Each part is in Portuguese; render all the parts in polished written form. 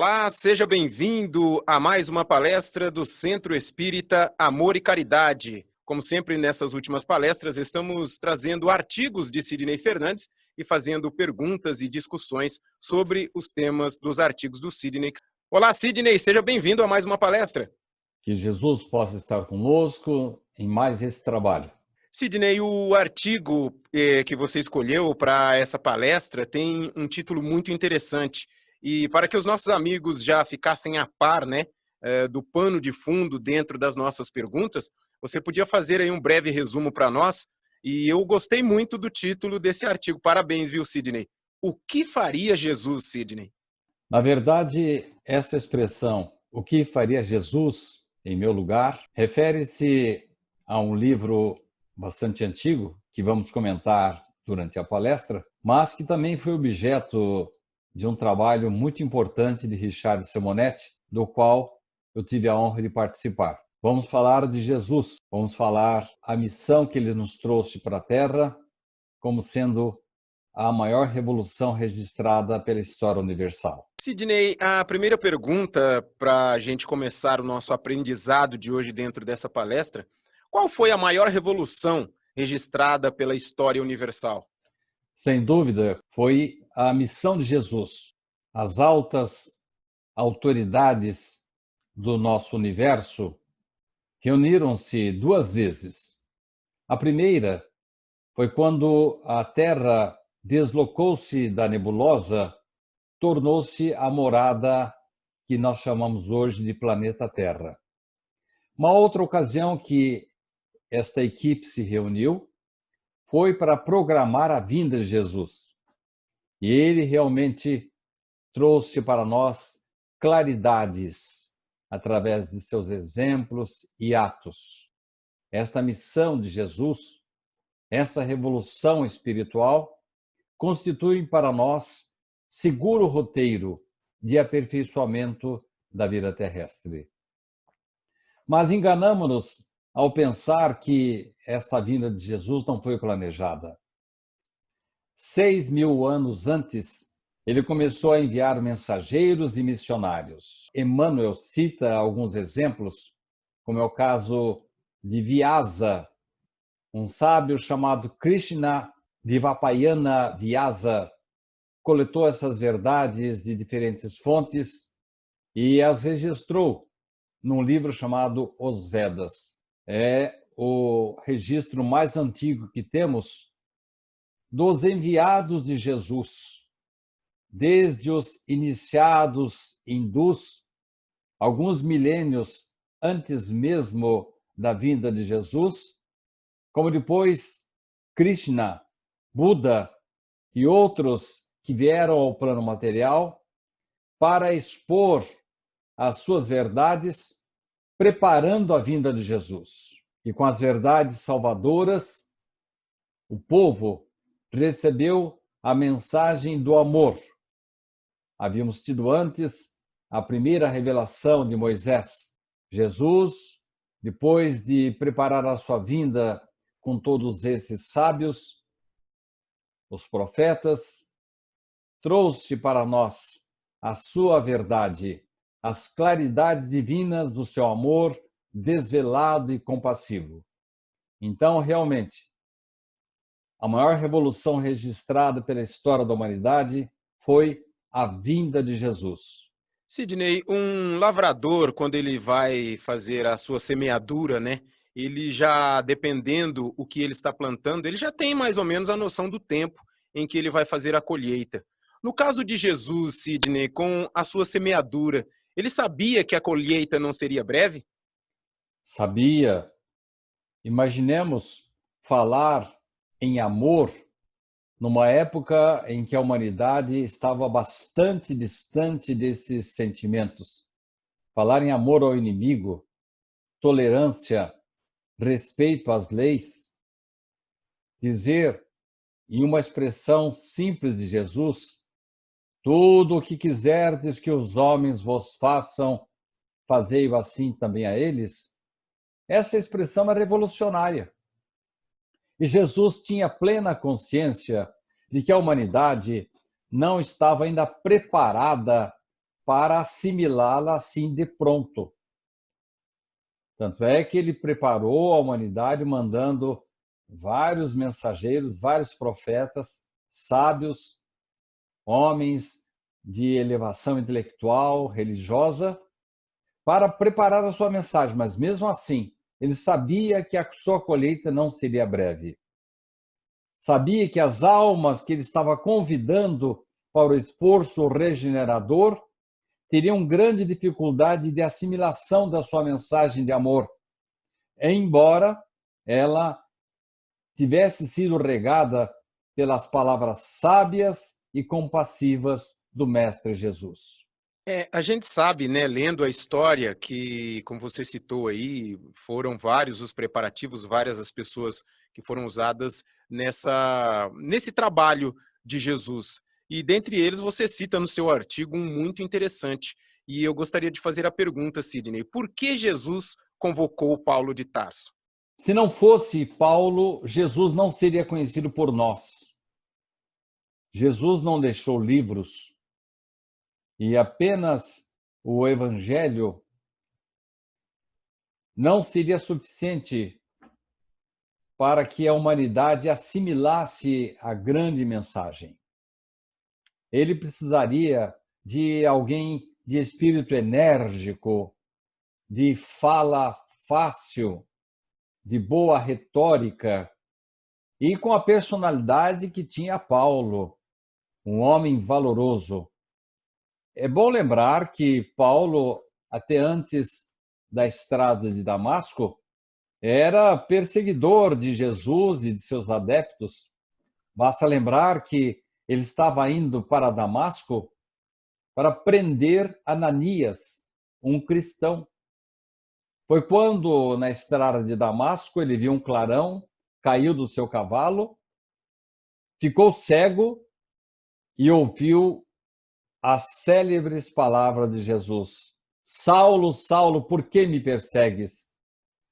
Olá, seja bem-vindo a mais uma palestra do Centro Espírita Amor e Caridade. Como sempre, nessas últimas palestras, estamos trazendo artigos de Sidney Fernandes e fazendo perguntas e discussões sobre os temas dos artigos do Sidney. Olá, Sidney, seja bem-vindo a mais uma palestra. Que Jesus possa estar conosco em mais esse trabalho. Sidney, o artigo que você escolheu para essa palestra tem um título muito interessante. E para que os nossos amigos já ficassem a par, né, do pano de fundo dentro das nossas perguntas, você podia fazer aí um breve resumo para nós? E eu gostei muito do título desse artigo. Parabéns, viu, Sidney? O que faria Jesus, Sidney? Na verdade, essa expressão, o que faria Jesus em meu lugar, refere-se a um livro bastante antigo, que vamos comentar durante a palestra, mas que também foi objeto de um trabalho muito importante de Richard Simonetti, do qual eu tive a honra de participar. Vamos falar de Jesus, vamos falar a missão que ele nos trouxe para a Terra, como sendo a maior revolução registrada pela história universal. Sidney, a primeira pergunta para a gente começar o nosso aprendizado de hoje dentro dessa palestra, qual foi a maior revolução registrada pela história universal? Sem dúvida, foi a missão de Jesus. As altas autoridades do nosso universo reuniram-se duas vezes. A primeira foi quando a Terra deslocou-se da nebulosa, tornou-se a morada que nós chamamos hoje de planeta Terra. Uma outra ocasião que esta equipe se reuniu foi para programar a vinda de Jesus. E ele realmente trouxe para nós claridades através de seus exemplos e atos. Esta missão de Jesus, essa revolução espiritual, constitui para nós seguro roteiro de aperfeiçoamento da vida terrestre. Mas enganamos-nos ao pensar que esta vinda de Jesus não foi planejada. 6.000 anos antes, ele começou a enviar mensageiros e missionários. Emmanuel cita alguns exemplos, como é o caso de Vyasa, um sábio chamado Krishna Dvapayana Vyasa, coletou essas verdades de diferentes fontes e as registrou num livro chamado Os Vedas. É o registro mais antigo que temos dos enviados de Jesus, desde os iniciados hindus, alguns milênios antes mesmo da vinda de Jesus, como depois Krishna, Buda e outros que vieram ao plano material para expor as suas verdades, preparando a vinda de Jesus. E com as verdades salvadoras, o povo recebeu a mensagem do amor. Havíamos tido antes a primeira revelação de Moisés. Jesus, depois de preparar a sua vinda com todos esses sábios, os profetas, trouxe para nós a sua verdade, as claridades divinas do seu amor desvelado e compassivo. Então, realmente, a maior revolução registrada pela história da humanidade foi a vinda de Jesus. Sidney, um lavrador, quando ele vai fazer a sua semeadura, né? Ele já, dependendo o que ele está plantando, ele já tem mais ou menos a noção do tempo em que ele vai fazer a colheita. No caso de Jesus, Sidney, com a sua semeadura, ele sabia que a colheita não seria breve? Sabia. Imaginemos falar em amor numa época em que a humanidade estava bastante distante desses sentimentos. Falar em amor ao inimigo, tolerância, respeito às leis, dizer em uma expressão simples de Jesus, tudo o que quiserdes que os homens vos façam, fazei-o assim também a eles. Essa expressão é revolucionária. E Jesus tinha plena consciência de que a humanidade não estava ainda preparada para assimilá-la assim de pronto. Tanto é que ele preparou a humanidade mandando vários mensageiros, vários profetas, sábios, homens de elevação intelectual, religiosa, para preparar a sua mensagem. Mas mesmo assim, ele sabia que a sua colheita não seria breve. Sabia que as almas que ele estava convidando para o esforço regenerador teriam grande dificuldade de assimilação da sua mensagem de amor, embora ela tivesse sido regada pelas palavras sábias e compassivas do Mestre Jesus. A gente sabe, né, lendo a história, que, como você citou aí, foram vários os preparativos, várias as pessoas que foram usadas nesse trabalho de Jesus. E dentre eles você cita no seu artigo um muito interessante. E eu gostaria de fazer a pergunta, Sidney, por que Jesus convocou Paulo de Tarso? Se não fosse Paulo, Jesus não seria conhecido por nós. Jesus não deixou livros e apenas o Evangelho não seria suficiente para que a humanidade assimilasse a grande mensagem. Ele precisaria de alguém de espírito enérgico, de fala fácil, de boa retórica e com a personalidade que tinha Paulo, um homem valoroso. É bom lembrar que Paulo, até antes da estrada de Damasco, era perseguidor de Jesus e de seus adeptos. Basta lembrar que ele estava indo para Damasco para prender Ananias, um cristão. Foi quando, na estrada de Damasco, ele viu um clarão, caiu do seu cavalo, ficou cego e ouviu as célebres palavras de Jesus: Saulo, Saulo, por que me persegues?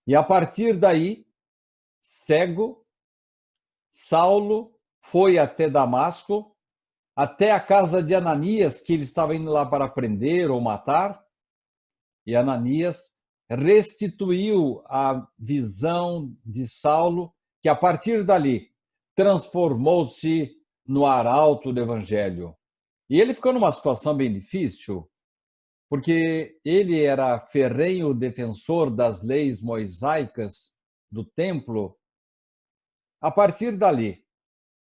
E a partir daí, cego, Saulo foi até Damasco, até a casa de Ananias, que ele estava indo lá para prender ou matar, e Ananias restituiu a visão de Saulo, que a partir dali transformou-se no arauto do evangelho. E ele ficou numa situação bem difícil, porque ele era ferrenho defensor das leis mosaicas do templo. A partir dali,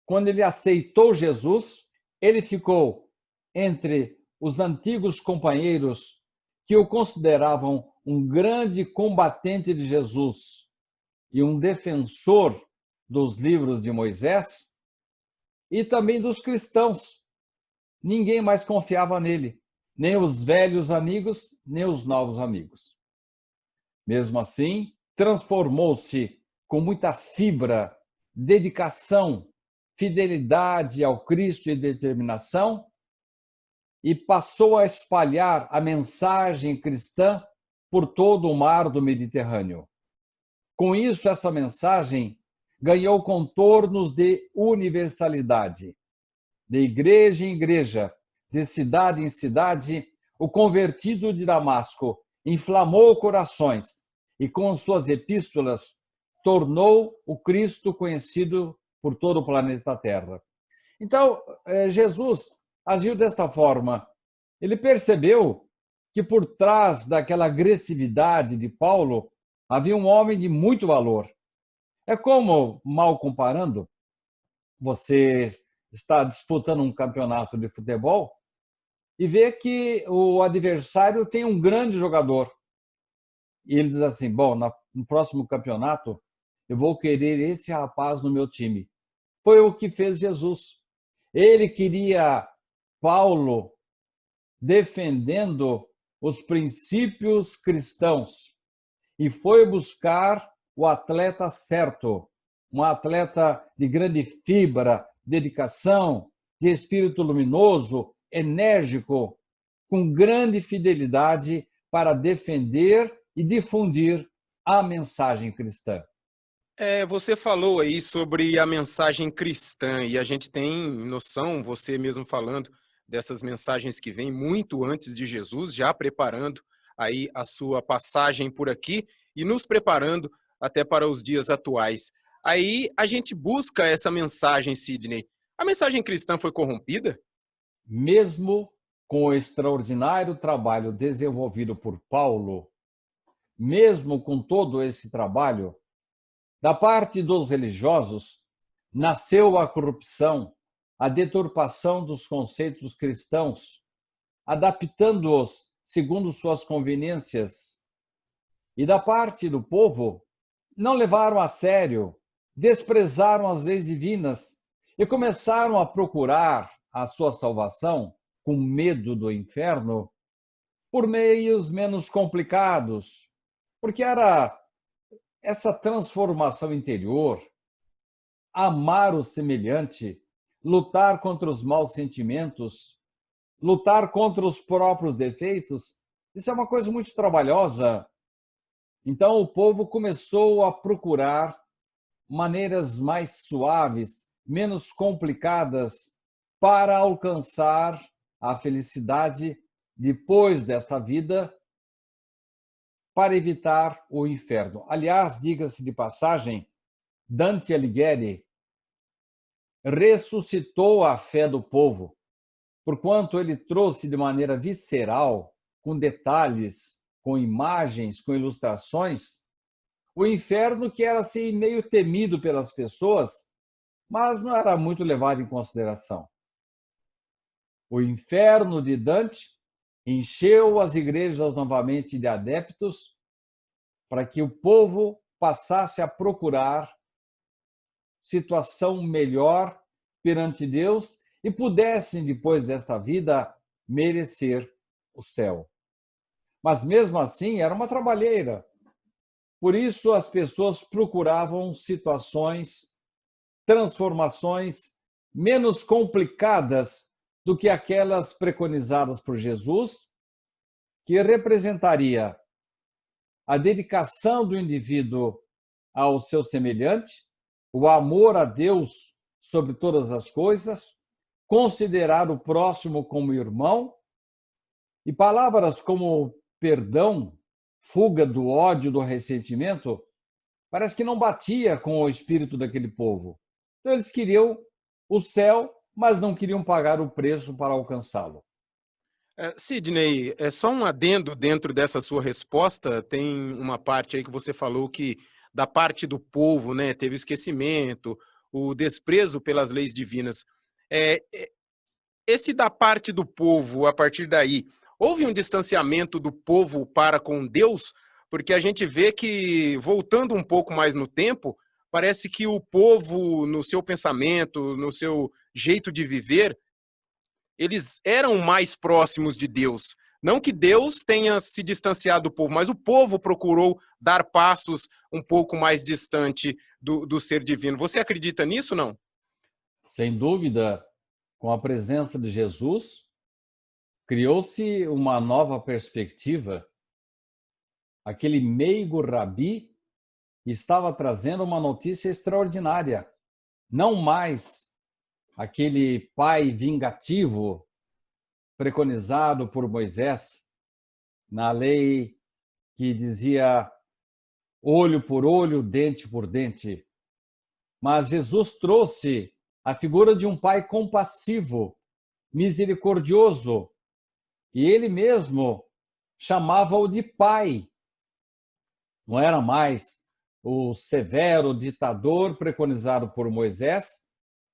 quando ele aceitou Jesus, ele ficou entre os antigos companheiros que o consideravam um grande combatente de Jesus e um defensor dos livros de Moisés, e também dos cristãos. Ninguém mais confiava nele, nem os velhos amigos, nem os novos amigos. Mesmo assim, transformou-se com muita fibra, dedicação, fidelidade ao Cristo e determinação, e passou a espalhar a mensagem cristã por todo o mar do Mediterrâneo. Com isso, essa mensagem ganhou contornos de universalidade. De igreja em igreja, de cidade em cidade, o convertido de Damasco inflamou corações e, com suas epístolas, tornou o Cristo conhecido por todo o planeta Terra. Então, Jesus agiu desta forma. Ele percebeu que por trás daquela agressividade de Paulo havia um homem de muito valor. É como, mal comparando, você está disputando um campeonato de futebol e vê que o adversário tem um grande jogador. E ele diz assim, bom, no próximo campeonato eu vou querer esse rapaz no meu time. Foi o que fez Jesus. Ele queria Paulo defendendo os princípios cristãos e foi buscar o atleta certo, um atleta de grande fibra, dedicação, de espírito luminoso, enérgico, com grande fidelidade para defender e difundir a mensagem cristã. Você falou aí sobre a mensagem cristã e a gente tem noção, você mesmo falando, dessas mensagens que vêm muito antes de Jesus, já preparando aí a sua passagem por aqui e nos preparando até para os dias atuais. Aí a gente busca essa mensagem, Sidney. A mensagem cristã foi corrompida? Mesmo com o extraordinário trabalho desenvolvido por Paulo, mesmo com todo esse trabalho, da parte dos religiosos, nasceu a corrupção, a deturpação dos conceitos cristãos, adaptando-os segundo suas conveniências. E da parte do povo, não levaram a sério, desprezaram as leis divinas e começaram a procurar a sua salvação, com medo do inferno, por meios menos complicados, porque era essa transformação interior, amar o semelhante, lutar contra os maus sentimentos, lutar contra os próprios defeitos, isso é uma coisa muito trabalhosa. Então o povo começou a procurar maneiras mais suaves, menos complicadas, para alcançar a felicidade depois desta vida, para evitar o inferno. Aliás, diga-se de passagem, Dante Alighieri ressuscitou a fé do povo, porquanto ele trouxe de maneira visceral, com detalhes, com imagens, com ilustrações, o inferno que era assim meio temido pelas pessoas, mas não era muito levado em consideração. O inferno de Dante encheu as igrejas novamente de adeptos para que o povo passasse a procurar situação melhor perante Deus e pudessem, depois desta vida, merecer o céu. Mas mesmo assim, era uma trabalheira. Por isso, as pessoas procuravam situações, transformações menos complicadas do que aquelas preconizadas por Jesus, que representaria a dedicação do indivíduo ao seu semelhante, o amor a Deus sobre todas as coisas, considerar o próximo como irmão, e palavras como perdão, fuga do ódio, do ressentimento, parece que não batia com o espírito daquele povo. Então eles queriam o céu, mas não queriam pagar o preço para alcançá-lo. Sidney, é só um adendo dentro dessa sua resposta. Tem uma parte aí que você falou que da parte do povo, né, teve o esquecimento, o desprezo pelas leis divinas. É, esse da parte do povo, a partir daí, houve um distanciamento do povo para com Deus? Porque a gente vê que, voltando um pouco mais no tempo, parece que o povo, no seu pensamento, no seu jeito de viver, eles eram mais próximos de Deus. Não que Deus tenha se distanciado do povo, mas o povo procurou dar passos um pouco mais distante do ser divino. Você acredita nisso, não? Sem dúvida, com a presença de Jesus, criou-se uma nova perspectiva. Aquele meigo rabi estava trazendo uma notícia extraordinária. Não mais aquele pai vingativo preconizado por Moisés na lei que dizia olho por olho, dente por dente. Mas Jesus trouxe a figura de um pai compassivo, misericordioso, e ele mesmo chamava-o de pai. Não era mais o severo ditador preconizado por Moisés,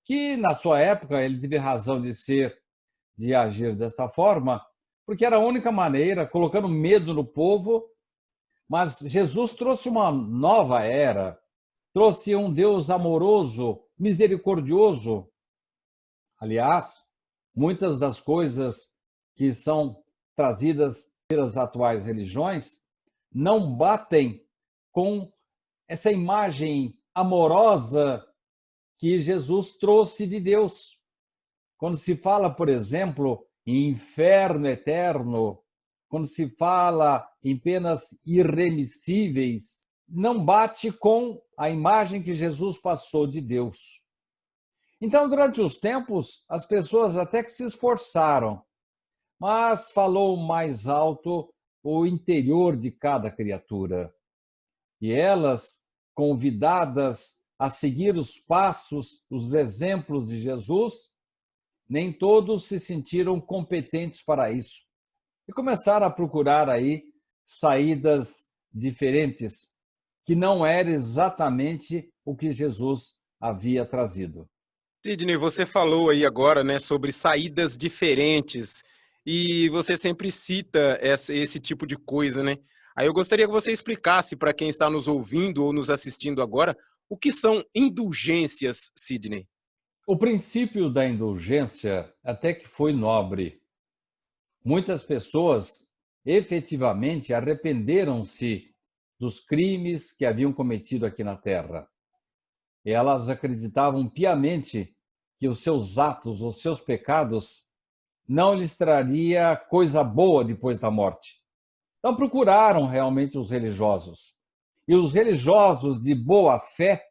que na sua época ele teve razão de ser, de agir desta forma, porque era a única maneira, colocando medo no povo. Mas Jesus trouxe uma nova era, trouxe um Deus amoroso, misericordioso. Aliás, muitas das coisas que são trazidas pelas atuais religiões não batem com essa imagem amorosa que Jesus trouxe de Deus. Quando se fala, por exemplo, em inferno eterno, quando se fala em penas irremissíveis, não bate com a imagem que Jesus passou de Deus. Então, durante os tempos, as pessoas até que se esforçaram, mas falou mais alto o interior de cada criatura. E elas, convidadas a seguir os passos, os exemplos de Jesus, nem todos se sentiram competentes para isso. E começaram a procurar aí saídas diferentes, que não era exatamente o que Jesus havia trazido. Sidney, você falou aí agora, né, sobre saídas diferentes e você sempre cita esse tipo de coisa, né? Aí eu gostaria que você explicasse para quem está nos ouvindo ou nos assistindo agora o que são indulgências, Sidney. O princípio da indulgência até que foi nobre. Muitas pessoas efetivamente arrependeram-se dos crimes que haviam cometido aqui na Terra. Elas acreditavam piamente que os seus atos, os seus pecados, não lhes traria coisa boa depois da morte. Então procuraram realmente os religiosos. E os religiosos de boa fé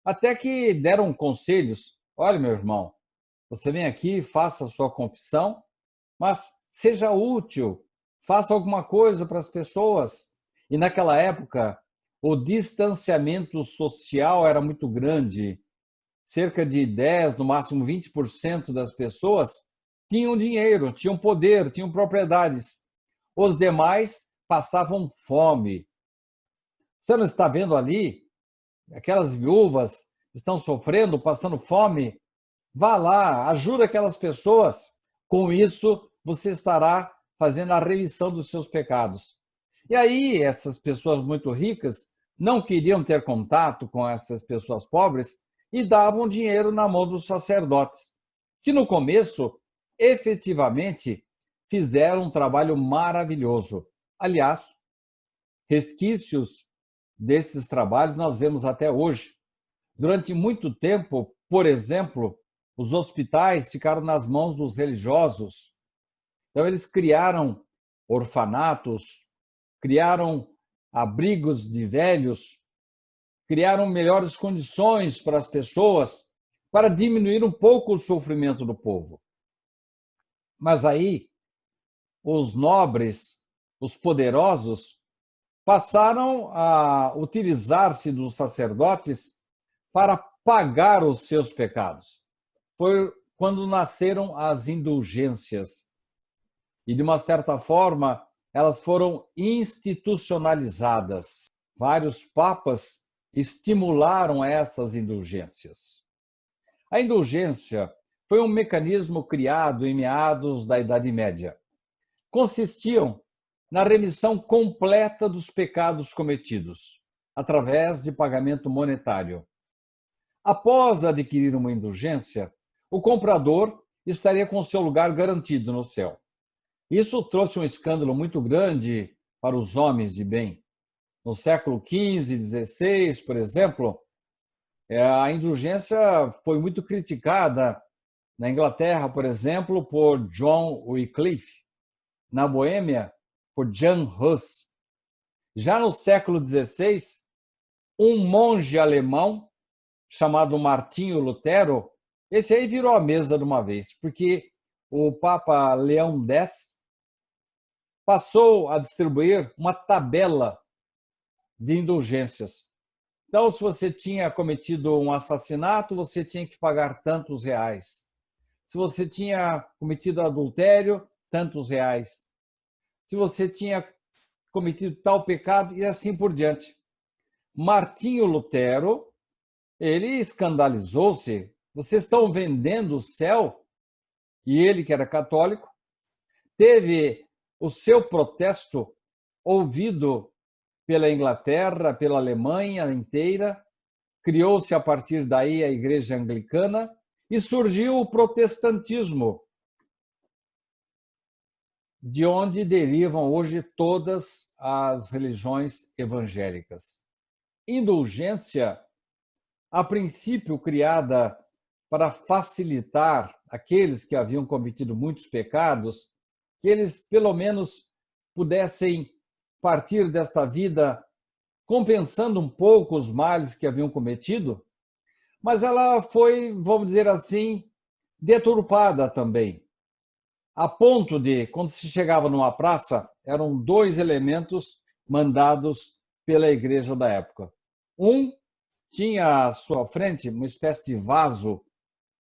até que deram conselhos. Olha, meu irmão, você vem aqui, faça a sua confissão, mas seja útil, faça alguma coisa para as pessoas. E naquela época, o distanciamento social era muito grande. Cerca de 10, no máximo 20% das pessoas tinham dinheiro, tinham poder, tinham propriedades. Os demais passavam fome. Você não está vendo ali? Aquelas viúvas estão sofrendo, passando fome. Vá lá, ajuda aquelas pessoas. Com isso, você estará fazendo a remissão dos seus pecados. E aí, essas pessoas muito ricas não queriam ter contato com essas pessoas pobres e davam dinheiro na mão dos sacerdotes, que no começo, efetivamente, fizeram um trabalho maravilhoso. Aliás, resquícios desses trabalhos nós vemos até hoje. Durante muito tempo, por exemplo, os hospitais ficaram nas mãos dos religiosos. Então, eles criaram orfanatos, criaram abrigos de velhos, criaram melhores condições para as pessoas, para diminuir um pouco o sofrimento do povo. Mas aí, os nobres, os poderosos, passaram a utilizar-se dos sacerdotes para pagar os seus pecados. Foi quando nasceram as indulgências. E, de uma certa forma, elas foram institucionalizadas. Vários papas estimularam essas indulgências. A indulgência foi um mecanismo criado em meados da Idade Média. Consistiam na remissão completa dos pecados cometidos, através de pagamento monetário. Após adquirir uma indulgência, o comprador estaria com seu lugar garantido no céu. Isso trouxe um escândalo muito grande para os homens de bem. No século XV, XVI, por exemplo, a indulgência foi muito criticada na Inglaterra, por exemplo, por John Wycliffe, na Boêmia, por Jan Hus. Já no século XVI, um monge alemão chamado Martinho Lutero, esse aí virou a mesa de uma vez, porque o Papa Leão X passou a distribuir uma tabela de indulgências. Então, se você tinha cometido um assassinato, você tinha que pagar tantos reais. Se você tinha cometido adultério, tantos reais. Se você tinha cometido tal pecado, e assim por diante. Martinho Lutero, ele escandalizou-se. Vocês estão vendendo o céu? E ele, que era católico, teve o seu protesto ouvido pela Inglaterra, pela Alemanha inteira, criou-se a partir daí a Igreja Anglicana e surgiu o protestantismo, de onde derivam hoje todas as religiões evangélicas. Indulgência, a princípio criada para facilitar aqueles que haviam cometido muitos pecados, que eles pelo menos pudessem partir desta vida compensando um pouco os males que haviam cometido, mas ela foi, vamos dizer assim, deturpada também, a ponto de, quando se chegava numa praça, eram dois elementos mandados pela igreja da época. Um tinha à sua frente uma espécie de vaso,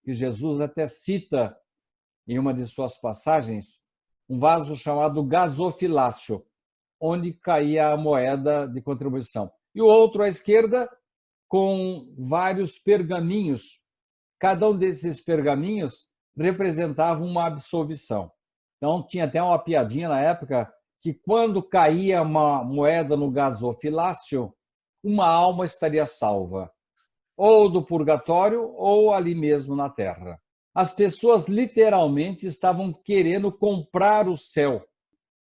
que Jesus até cita em uma de suas passagens, um vaso chamado gasofilácio, onde caía a moeda de contribuição. E o outro à esquerda, com vários pergaminhos. Cada um desses pergaminhos representava uma absolvição. Então, tinha até uma piadinha na época que quando caía uma moeda no gasofilácio, uma alma estaria salva, ou do purgatório ou ali mesmo na terra. As pessoas literalmente estavam querendo comprar o céu.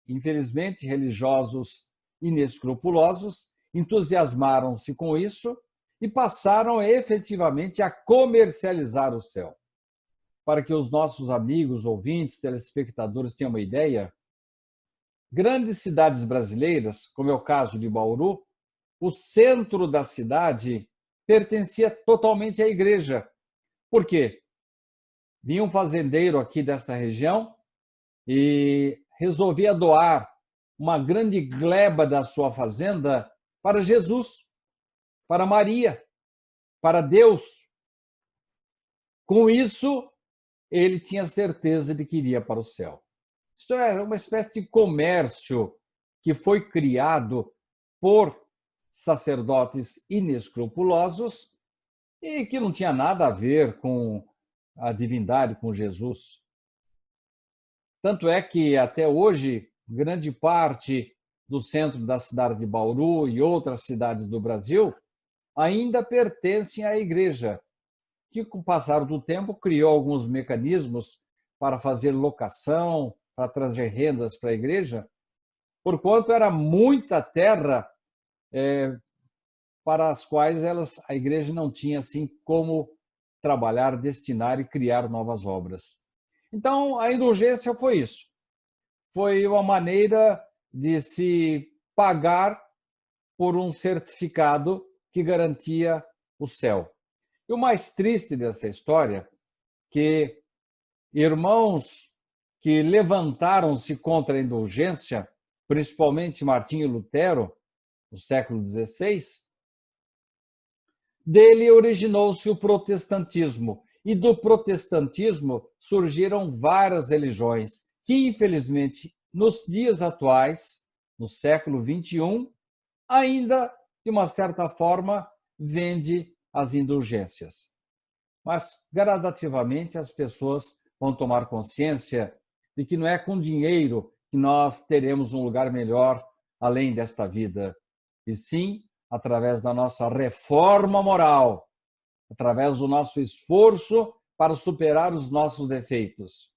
Infelizmente, religiosos inescrupulosos entusiasmaram-se com isso e passaram efetivamente a comercializar o céu. Para que os nossos amigos, ouvintes, telespectadores tenham uma ideia, grandes cidades brasileiras, como é o caso de Bauru, o centro da cidade pertencia totalmente à igreja. Por quê? Vinha um fazendeiro aqui desta região e resolvia doar uma grande gleba da sua fazenda para Jesus, para Maria, para Deus. Com isso, ele tinha certeza de que iria para o céu. Isto é uma espécie de comércio que foi criado por sacerdotes inescrupulosos e que não tinha nada a ver com a divindade, com Jesus. Tanto é que, até hoje, grande parte do centro da cidade de Bauru e outras cidades do Brasil ainda pertencem à igreja, que, com o passar do tempo, criou alguns mecanismos para fazer locação, para trazer rendas para a igreja, porquanto era muita terra para as quais a igreja não tinha assim como trabalhar, destinar e criar novas obras. Então, a indulgência foi isso. Foi uma maneira de se pagar por um certificado que garantia o céu. E o mais triste dessa história, que irmãos que levantaram-se contra a indulgência, principalmente Martinho Lutero, no século XVI, dele originou-se o protestantismo. E do protestantismo surgiram várias religiões que, infelizmente, nos dias atuais, no século XXI, ainda, de uma certa forma, vende as indulgências. Mas, gradativamente, as pessoas vão tomar consciência de que não é com dinheiro que nós teremos um lugar melhor além desta vida, e sim através da nossa reforma moral, através do nosso esforço para superar os nossos defeitos.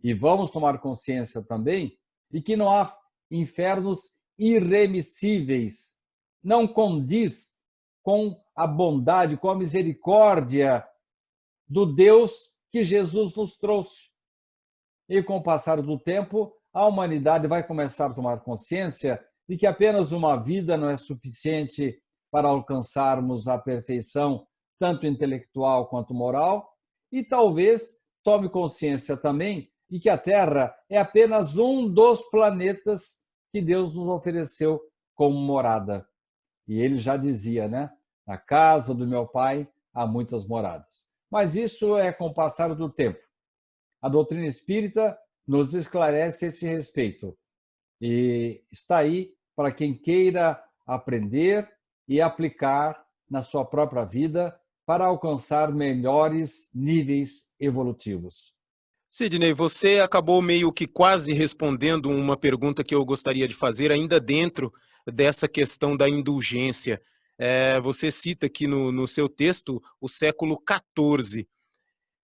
E vamos tomar consciência também de que não há infernos irremissíveis. Não condiz com a bondade, com a misericórdia do Deus que Jesus nos trouxe. E com o passar do tempo, a humanidade vai começar a tomar consciência de que apenas uma vida não é suficiente para alcançarmos a perfeição, tanto intelectual quanto moral, e talvez tome consciência também de que a Terra é apenas um dos planetas que Deus nos ofereceu como morada. E ele já dizia, né? Na casa do meu pai há muitas moradas. Mas isso é com o passar do tempo. A doutrina espírita nos esclarece esse respeito e está aí para quem queira aprender e aplicar na sua própria vida para alcançar melhores níveis evolutivos. Sidney, você acabou meio que quase respondendo uma pergunta que eu gostaria de fazer ainda dentro dessa questão da indulgência. Você cita aqui no seu texto o século XIV.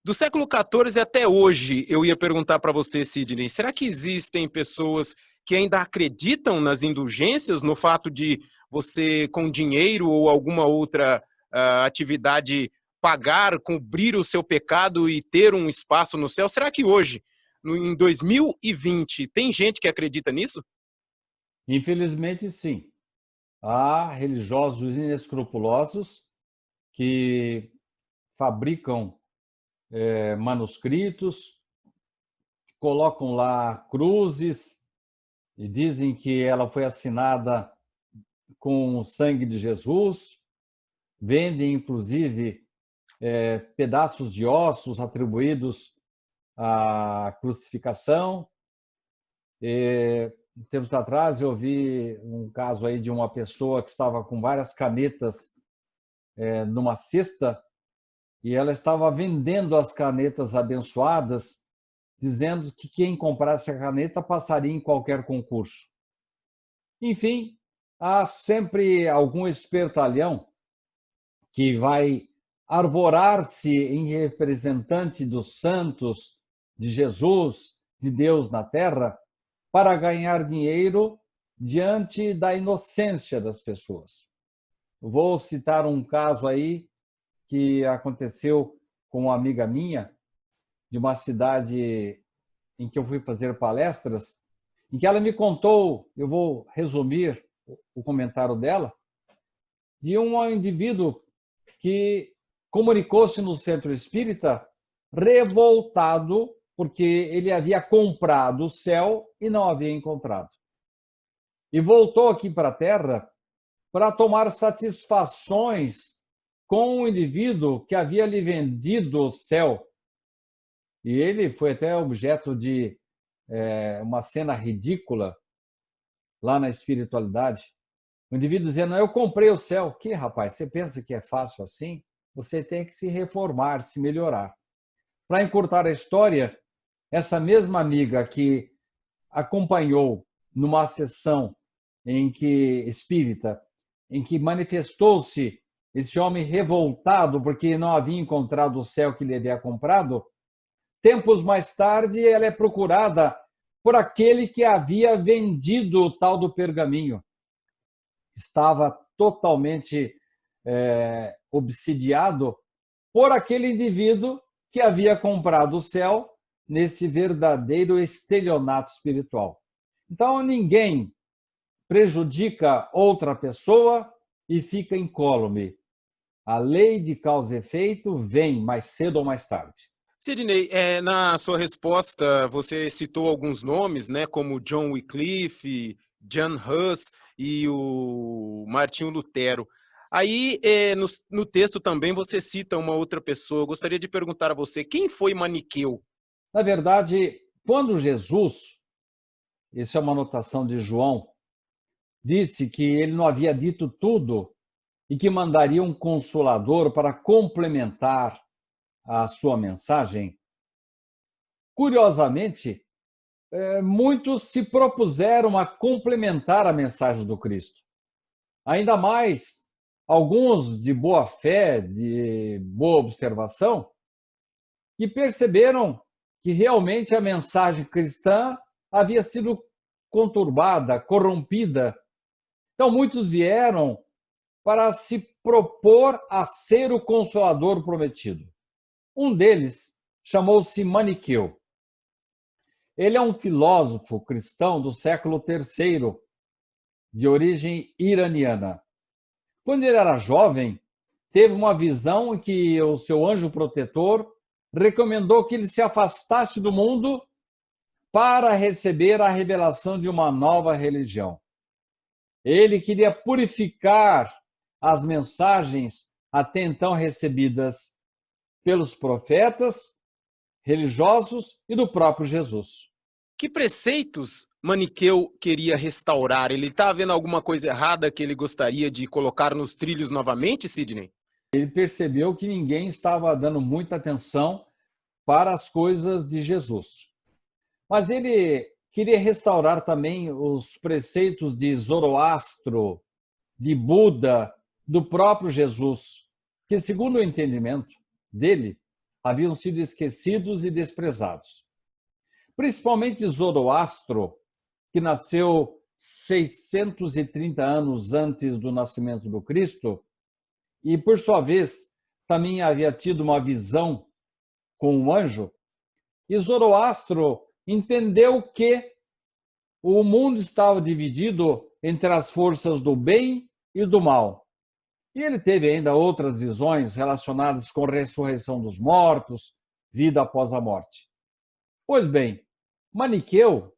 Do século XIV até hoje, eu ia perguntar para você, Sidney, será que existem pessoas que ainda acreditam nas indulgências, no fato de você, com dinheiro ou alguma outra atividade, pagar, cobrir o seu pecado e ter um espaço no céu? Será que hoje, em 2020, tem gente que acredita nisso? Infelizmente, sim. Há religiosos inescrupulosos que fabricam manuscritos, colocam lá cruzes e dizem que ela foi assinada com o sangue de Jesus, vendem, inclusive, pedaços de ossos atribuídos à crucificação. Tempos atrás eu vi um caso aí de uma pessoa que estava com várias canetas numa cesta e ela estava vendendo as canetas abençoadas, dizendo que quem comprasse a caneta passaria em qualquer concurso. Enfim, há sempre algum espertalhão que vai arvorar-se em representante dos santos, de Jesus, de Deus na terra, para ganhar dinheiro diante da inocência das pessoas. Vou citar um caso aí que aconteceu com uma amiga minha, de uma cidade em que eu fui fazer palestras, em que ela me contou, eu vou resumir o comentário dela, de um indivíduo que comunicou-se no centro espírita revoltado porque ele havia comprado o céu e não havia encontrado. E voltou aqui para a Terra para tomar satisfações com um indivíduo que havia lhe vendido o céu. E ele foi até objeto de uma cena ridícula lá na espiritualidade. O indivíduo dizendo, eu comprei o céu. Que, rapaz, você pensa que é fácil assim? Você tem que se reformar, se melhorar. Para encurtar a história, essa mesma amiga que acompanhou numa sessão espírita, em que manifestou-se esse homem revoltado porque não havia encontrado o céu que ele havia comprado, tempos mais tarde ela é procurada por aquele que havia vendido o tal do pergaminho. Estava totalmente obsidiado por aquele indivíduo que havia comprado o céu nesse verdadeiro estelionato espiritual. Então, ninguém prejudica outra pessoa e fica incólume. A lei de causa e efeito vem mais cedo ou mais tarde. Sidney, na sua resposta, você citou alguns nomes, né, como John Wycliffe, Jan Hus e o Martinho Lutero. Aí, no texto também, você cita uma outra pessoa. Eu gostaria de perguntar a você, quem foi Maniqueu? Na verdade, quando Jesus, isso é uma anotação de João, disse que ele não havia dito tudo e que mandaria um consolador para complementar a sua mensagem, curiosamente, muitos se propuseram a complementar a mensagem do Cristo. Ainda mais, alguns de boa fé, de boa observação, que perceberam que realmente a mensagem cristã havia sido conturbada, corrompida. Então, muitos vieram para se propor a ser o consolador prometido. Um deles chamou-se Maniqueu. Ele é um filósofo cristão do século III, de origem iraniana. Quando ele era jovem, teve uma visão em que o seu anjo protetor recomendou que ele se afastasse do mundo para receber a revelação de uma nova religião. Ele queria purificar as mensagens até então recebidas pelos profetas, religiosos e do próprio Jesus. Que preceitos Maniqueu queria restaurar? Ele está vendo alguma coisa errada que ele gostaria de colocar nos trilhos novamente, Sidney? Ele percebeu que ninguém estava dando muita atenção para as coisas de Jesus. Mas ele queria restaurar também os preceitos de Zoroastro, de Buda, do próprio Jesus, que, segundo o entendimento dele, haviam sido esquecidos e desprezados. Principalmente Zoroastro, que nasceu 630 anos antes do nascimento do Cristo, e, por sua vez, também havia tido uma visão com um anjo, e Zoroastro entendeu que o mundo estava dividido entre as forças do bem e do mal. E ele teve ainda outras visões relacionadas com ressurreição dos mortos, vida após a morte. Pois bem, Maniqueu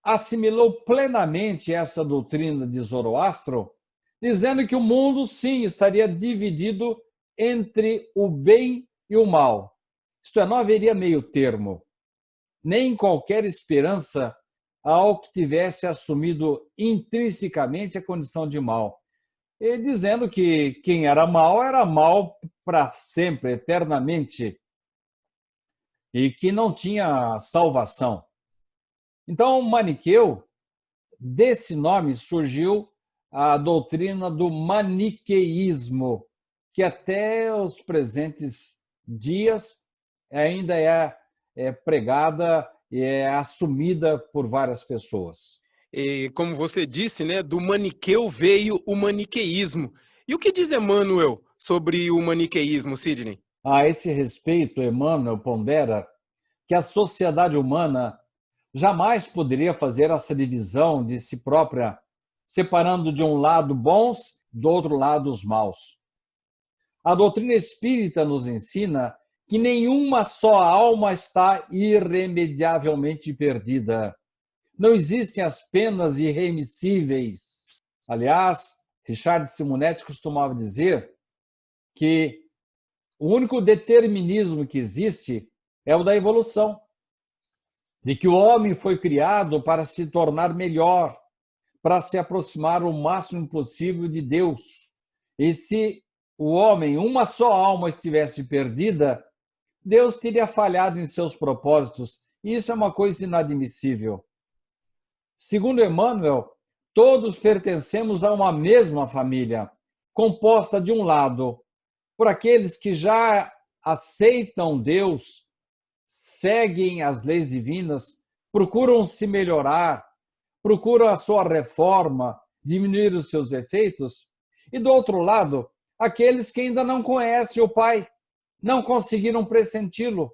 assimilou plenamente essa doutrina de Zoroastro, dizendo que o mundo, sim, estaria dividido entre o bem e o mal. Isto é, não haveria meio termo, nem qualquer esperança ao que tivesse assumido intrinsecamente a condição de mal. E dizendo que quem era mal para sempre, eternamente, e que não tinha salvação. Então, Maniqueu, desse nome surgiu a doutrina do maniqueísmo, que até os presentes dias ainda é pregada e é assumida por várias pessoas. E, como você disse, né, do maniqueu veio o maniqueísmo. E o que diz Emmanuel sobre o maniqueísmo, Sidney? A esse respeito, Emmanuel pondera que a sociedade humana jamais poderia fazer essa divisão de si própria, separando de um lado bons, do outro lado os maus. A doutrina espírita nos ensina que nenhuma só alma está irremediavelmente perdida. Não existem as penas irremissíveis. Aliás, Richard Simonetti costumava dizer que o único determinismo que existe é o da evolução, de que o homem foi criado para se tornar melhor, para se aproximar o máximo possível de Deus. E se o homem, uma só alma, estivesse perdida, Deus teria falhado em seus propósitos. E isso é uma coisa inadmissível. Segundo Emmanuel, todos pertencemos a uma mesma família, composta de um lado por aqueles que já aceitam Deus, seguem as leis divinas, procuram se melhorar, procuram a sua reforma, diminuir os seus efeitos, e do outro lado, aqueles que ainda não conhecem o Pai, não conseguiram pressenti-lo,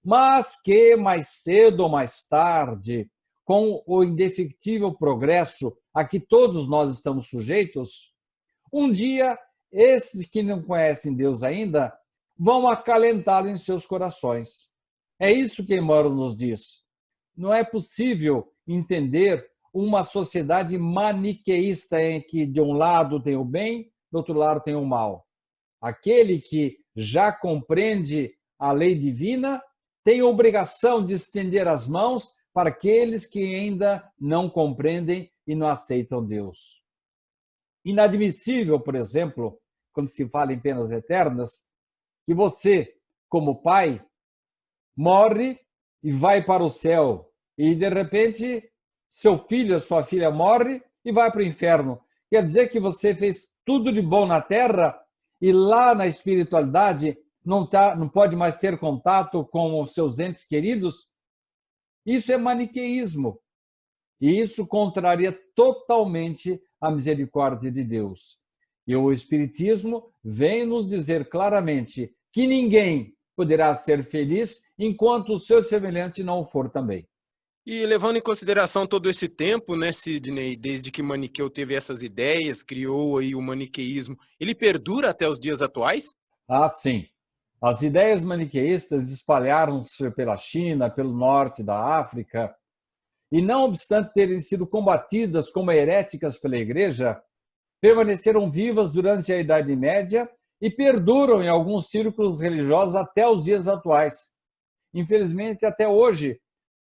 mas que mais cedo ou mais tarde, com o indefectível progresso a que todos nós estamos sujeitos, um dia esses que não conhecem Deus ainda vão acalentá-lo em seus corações. É isso que Emmanuel nos diz. Não é possível entender uma sociedade maniqueísta em que de um lado tem o bem, do outro lado tem o mal. Aquele que já compreende a lei divina tem a obrigação de estender as mãos para aqueles que ainda não compreendem e não aceitam Deus. Inadmissível, por exemplo, quando se fala em penas eternas, que você, como pai, morre e vai para o céu, e de repente seu filho, sua filha morre e vai para o inferno. Quer dizer que você fez tudo de bom na terra e lá na espiritualidade não pode mais ter contato com os seus entes queridos? Isso é maniqueísmo. E isso contraria totalmente a misericórdia de Deus. E o Espiritismo vem nos dizer claramente que ninguém poderá ser feliz enquanto o seu semelhante não o for também. E levando em consideração todo esse tempo, né, Sidney, desde que Maniqueu teve essas ideias, criou aí o maniqueísmo, ele perdura até os dias atuais? Ah, sim. As ideias maniqueístas espalharam-se pela China, pelo norte da África, e não obstante terem sido combatidas como heréticas pela Igreja, permaneceram vivas durante a Idade Média e perduram em alguns círculos religiosos até os dias atuais. Infelizmente, até hoje,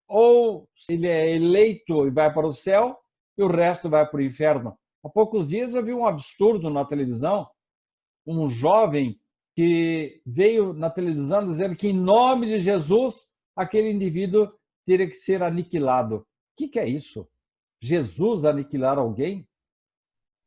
ou ele é eleito e vai para o céu, e o resto vai para o inferno. Há poucos dias eu vi um absurdo na televisão, um jovem que veio na televisão dizendo que, em nome de Jesus, aquele indivíduo teria que ser aniquilado. O que é isso? Jesus aniquilar alguém?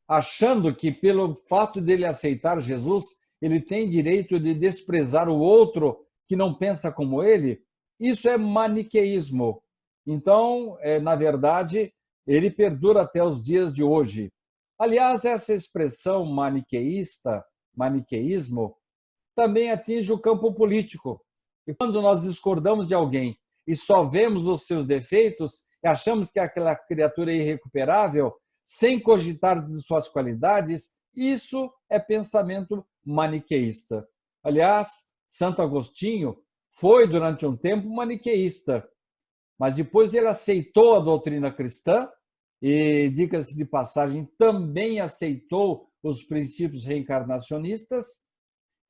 Achando que, pelo fato dele aceitar Jesus, ele tem direito de desprezar o outro que não pensa como ele? Isso é maniqueísmo. Então, na verdade, ele perdura até os dias de hoje. Aliás, essa expressão maniqueísta, maniqueísmo, também atinge o campo político. E quando nós discordamos de alguém e só vemos os seus defeitos e achamos que aquela criatura é irrecuperável, sem cogitar de suas qualidades, Isso é pensamento maniqueísta. Aliás, Santo Agostinho foi, durante um tempo, maniqueísta, mas depois ele aceitou a doutrina cristã e, diga-se de passagem, também aceitou os princípios reencarnacionistas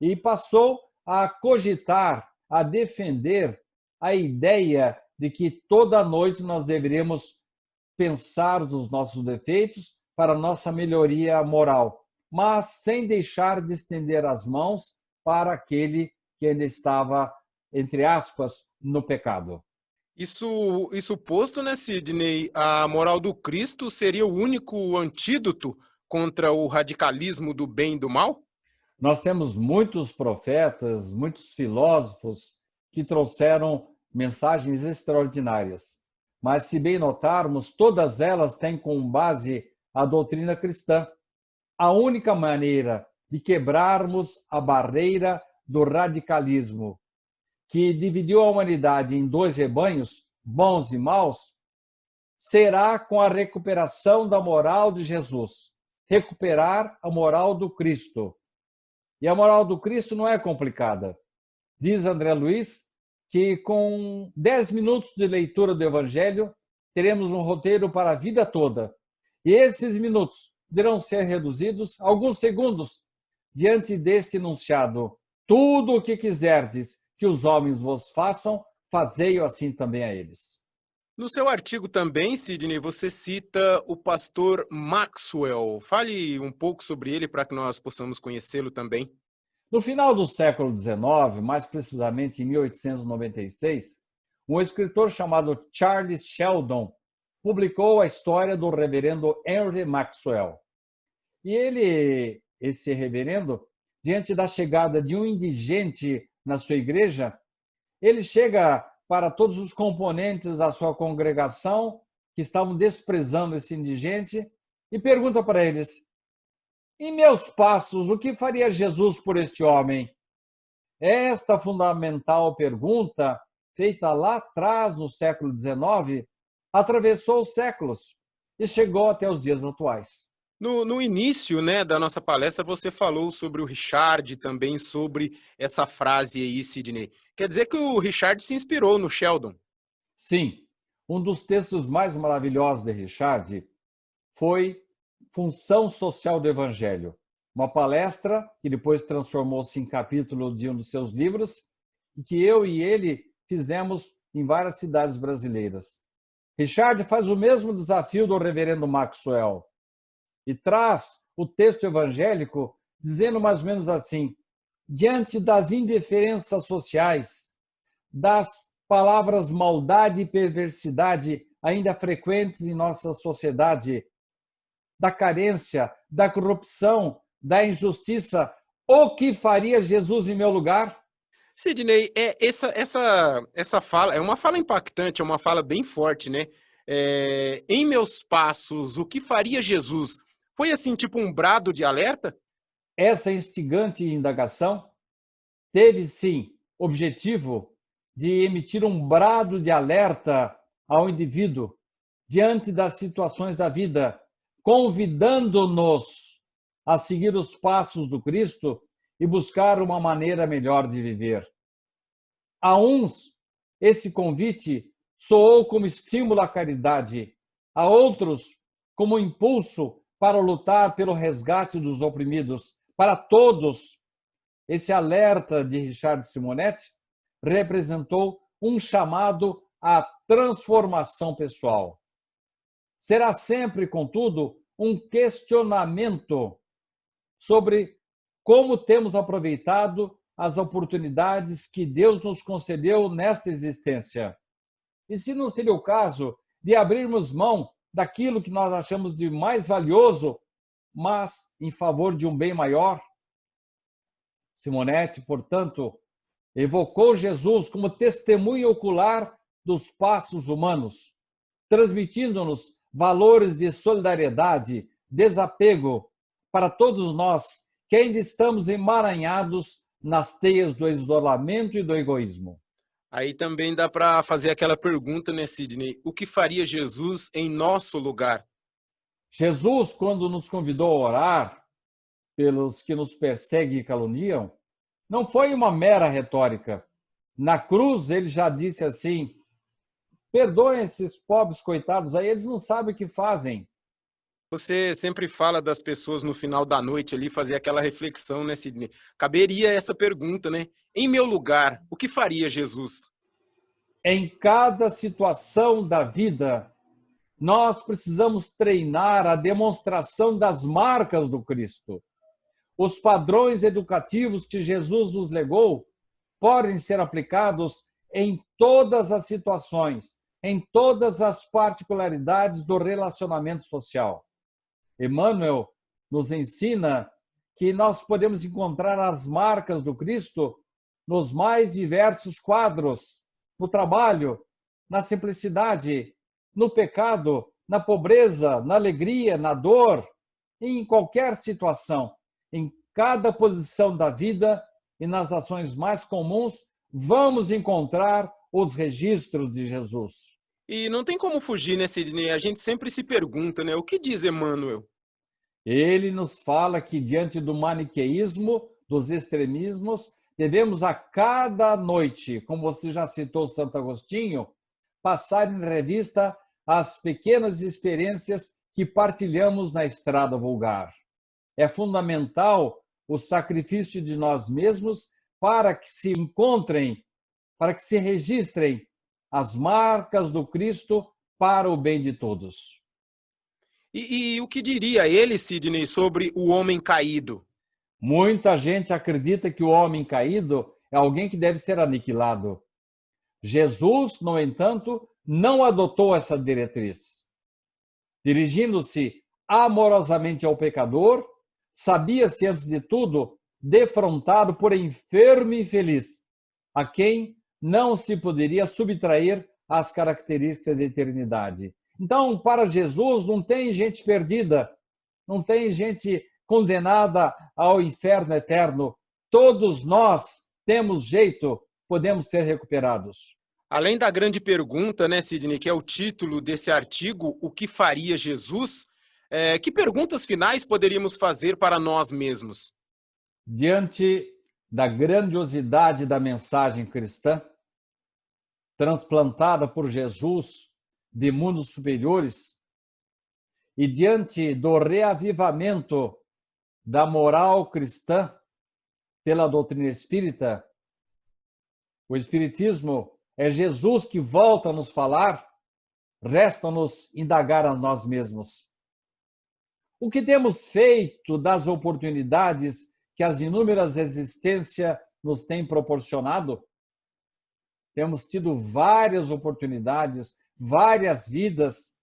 e passou a cogitar, a defender a ideia de que toda noite nós deveríamos pensar nos nossos defeitos para nossa melhoria moral, mas sem deixar de estender as mãos para aquele que ainda estava, entre aspas, no pecado. Isso posto, né, Sidney? A moral do Cristo seria o único antídoto contra o radicalismo do bem e do mal? Nós temos muitos profetas, muitos filósofos que trouxeram mensagens extraordinárias. Mas, se bem notarmos, todas elas têm como base a doutrina cristã. A única maneira de quebrarmos a barreira do radicalismo, que dividiu a humanidade em dois rebanhos, bons e maus, será com a recuperação da moral de Jesus. Recuperar a moral do Cristo. E a moral do Cristo não é complicada. Diz André Luiz que com 10 minutos de leitura do Evangelho, teremos um roteiro para a vida toda. E esses minutos poderão ser reduzidos a alguns segundos diante deste enunciado: tudo o que quiserdes que os homens vos façam, fazei-o assim também a eles. No seu artigo também, Sidney, você cita o pastor Maxwell. Fale um pouco sobre ele para que nós possamos conhecê-lo também. No final do século XIX, mais precisamente em 1896, um escritor chamado Charles Sheldon publicou a história do reverendo Henry Maxwell. E esse reverendo, diante da chegada de um indigente na sua igreja, ele chega para todos os componentes da sua congregação que estavam desprezando esse indigente e pergunta para eles: em meus passos, o que faria Jesus por este homem? Esta fundamental pergunta, feita lá atrás, no século XIX, atravessou os séculos e chegou até os dias atuais. No início, né, da nossa palestra, você falou sobre o Richard, também sobre essa frase aí, Sidney. Quer dizer que o Richard se inspirou no Sheldon? Sim, um dos textos mais maravilhosos de Richard foi Função Social do Evangelho, uma palestra que depois transformou-se em capítulo de um dos seus livros e que eu e ele fizemos em várias cidades brasileiras. Richard faz o mesmo desafio do reverendo Maxwell e traz o texto evangélico dizendo mais ou menos assim: diante das indiferenças sociais, das palavras maldade e perversidade ainda frequentes em nossa sociedade, da carência, da corrupção, da injustiça, o que faria Jesus em meu lugar? Sidney, essa fala é uma fala impactante, é uma fala bem forte, né? Em meus passos, o que faria Jesus? Foi assim, tipo um brado de alerta? Essa instigante indagação teve, sim, objetivo de emitir um brado de alerta ao indivíduo diante das situações da vida, convidando-nos a seguir os passos do Cristo e buscar uma maneira melhor de viver. A uns, esse convite soou como estímulo à caridade, a outros, como impulso para lutar pelo resgate dos oprimidos. Para todos, esse alerta de Richard Simonetti representou um chamado à transformação pessoal. Será sempre, contudo, um questionamento sobre como temos aproveitado as oportunidades que Deus nos concedeu nesta existência. E se não seria o caso de abrirmos mão daquilo que nós achamos de mais valioso, mas em favor de um bem maior? Simonetti, portanto, evocou Jesus como testemunho ocular dos passos humanos, transmitindo-nos valores de solidariedade, desapego para todos nós que ainda estamos emaranhados nas teias do isolamento e do egoísmo. Aí também dá para fazer aquela pergunta, né, Sidney? O que faria Jesus em nosso lugar? Jesus, quando nos convidou a orar, pelos que nos perseguem e caluniam, não foi uma mera retórica. Na cruz, ele já disse assim: perdoem esses pobres coitados aí, eles não sabem o que fazem. Você sempre fala das pessoas no final da noite ali fazer aquela reflexão, né, Sidney? Caberia essa pergunta, né? Em meu lugar, o que faria Jesus? Em cada situação da vida, nós precisamos treinar a demonstração das marcas do Cristo. Os padrões educativos que Jesus nos legou podem ser aplicados em todas as situações, em todas as particularidades do relacionamento social. Emmanuel nos ensina que nós podemos encontrar as marcas do Cristo nos mais diversos quadros, no trabalho, na simplicidade, no pecado, na pobreza, na alegria, na dor, em qualquer situação, em cada posição da vida e nas ações mais comuns, vamos encontrar os registros de Jesus. E não tem como fugir, né, Sidney? A gente sempre se pergunta, né? O que diz Emmanuel? Ele nos fala que, diante do maniqueísmo, dos extremismos, devemos a cada noite, como você já citou Santo Agostinho, passar em revista as pequenas experiências que partilhamos na estrada vulgar. É fundamental o sacrifício de nós mesmos para que se encontrem, para que se registrem as marcas do Cristo para o bem de todos. E o que diria ele, Sidney, sobre o homem caído? Muita gente acredita que o homem caído é alguém que deve ser aniquilado. Jesus, no entanto, não adotou essa diretriz. Dirigindo-se amorosamente ao pecador, sabia-se, antes de tudo, defrontado por enfermo e infeliz, a quem não se poderia subtrair às características da eternidade. Então, para Jesus, não tem gente perdida, não tem gente condenada ao inferno eterno. Todos nós temos jeito, podemos ser recuperados. Além da grande pergunta, né, Sidney, que é o título desse artigo, o que faria Jesus? Que perguntas finais poderíamos fazer para nós mesmos? Diante da grandiosidade da mensagem cristã, transplantada por Jesus de mundos superiores, e diante do reavivamento da moral cristã pela doutrina espírita, o Espiritismo é Jesus que volta a nos falar, resta-nos indagar a nós mesmos. O que temos feito das oportunidades que as inúmeras existências nos têm proporcionado? Temos tido várias oportunidades, várias vidas.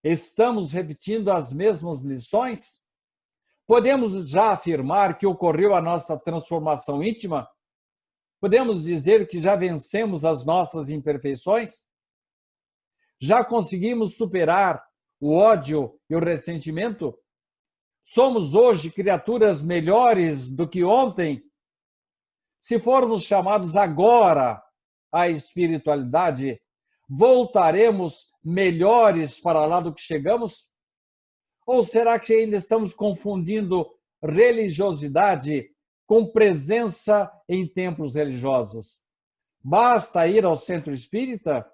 Estamos repetindo as mesmas lições? Podemos já afirmar que ocorreu a nossa transformação íntima? Podemos dizer que já vencemos as nossas imperfeições? Já conseguimos superar o ódio e o ressentimento? Somos hoje criaturas melhores do que ontem? Se formos chamados agora à espiritualidade, voltaremos melhores para lá do que chegamos? Ou será que ainda estamos confundindo religiosidade com presença em templos religiosos? Basta ir ao centro espírita?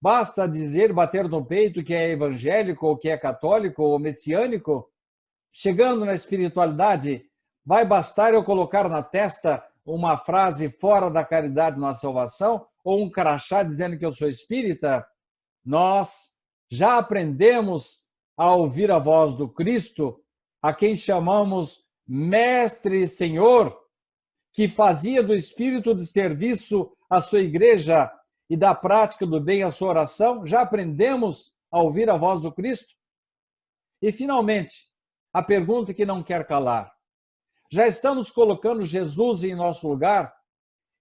Basta dizer, bater no peito que é evangélico, ou que é católico, ou messiânico? Chegando na espiritualidade, vai bastar eu colocar na testa uma frase fora da caridade na salvação, ou um crachá dizendo que eu sou espírita? Nós já aprendemos a ouvir a voz do Cristo, a quem chamamos Mestre e Senhor, que fazia do espírito de serviço a sua igreja e da prática do bem a sua oração. Já aprendemos a ouvir a voz do Cristo? E, finalmente, a pergunta que não quer calar. Já estamos colocando Jesus em nosso lugar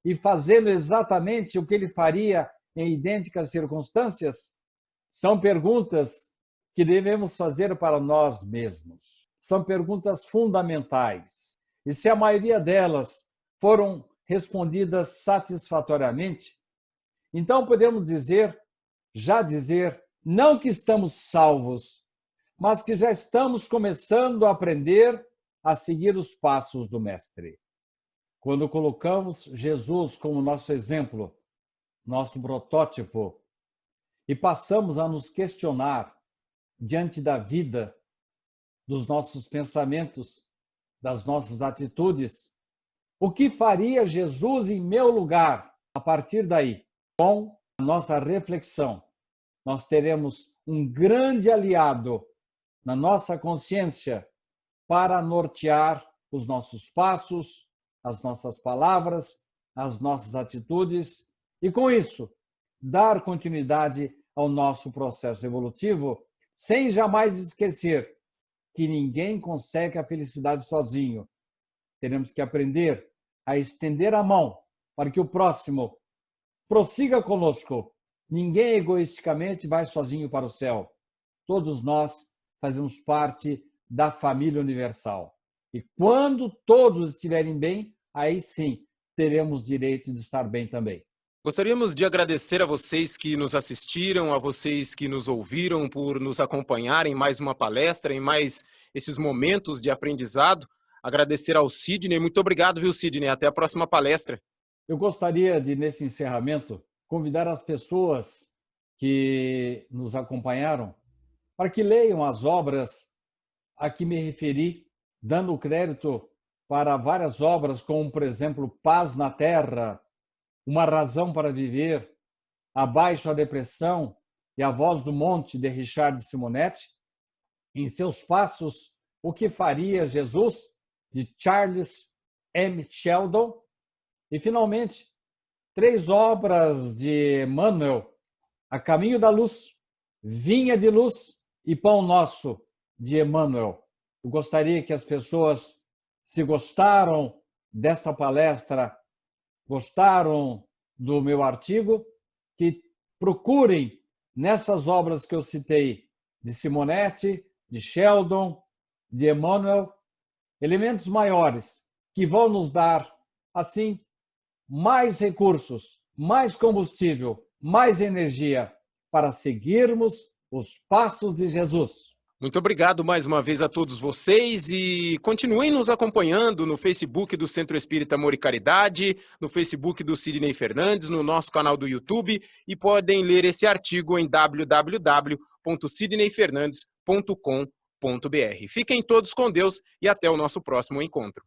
e fazendo exatamente o que ele faria em idênticas circunstâncias? São perguntas que devemos fazer para nós mesmos. São perguntas fundamentais. E se a maioria delas foram respondidas satisfatoriamente, então podemos dizer, não que estamos salvos, mas que já estamos começando a aprender a seguir os passos do Mestre. Quando colocamos Jesus como nosso exemplo, nosso protótipo, e passamos a nos questionar diante da vida, dos nossos pensamentos, das nossas atitudes, o que faria Jesus em meu lugar? A partir daí, com a nossa reflexão, nós teremos um grande aliado na nossa consciência para nortear os nossos passos, as nossas palavras, as nossas atitudes e, com isso, dar continuidade ao nosso processo evolutivo, sem jamais esquecer que ninguém consegue a felicidade sozinho. Teremos que aprender a estender a mão para que o próximo prossiga conosco. Ninguém egoisticamente vai sozinho para o céu. Todos nós fazemos parte da família universal. E quando todos estiverem bem, aí sim teremos direito de estar bem também. Gostaríamos de agradecer a vocês que nos assistiram, a vocês que nos ouviram, por nos acompanhar em mais uma palestra, em mais esses momentos de aprendizado. Agradecer ao Sidney. Muito obrigado, viu, Sidney? Até a próxima palestra. Eu gostaria de, nesse encerramento, convidar as pessoas que nos acompanharam para que leiam as obras a que me referi, dando crédito para várias obras, como, por exemplo, Paz na Terra, Uma Razão para Viver, Abaixo a Depressão e A Voz do Monte, de Richard Simonetti, Em Seus Passos, O que Faria Jesus, de Charles M. Sheldon, e, finalmente, 3 obras de Emmanuel, A Caminho da Luz, Vinha de Luz e Pão Nosso, de Emmanuel. Eu gostaria que as pessoas, se gostaram desta palestra, gostaram do meu artigo, que procurem nessas obras que eu citei, de Simonetti, de Sheldon, de Emmanuel, elementos maiores que vão nos dar, assim, mais recursos, mais combustível, mais energia para seguirmos os passos de Jesus. Muito obrigado mais uma vez a todos vocês e continuem nos acompanhando no Facebook do Centro Espírita Amor e Caridade, no Facebook do Sidney Fernandes, no nosso canal do YouTube, e podem ler esse artigo em www.sidneyfernandes.com.br. Fiquem todos com Deus e até o nosso próximo encontro.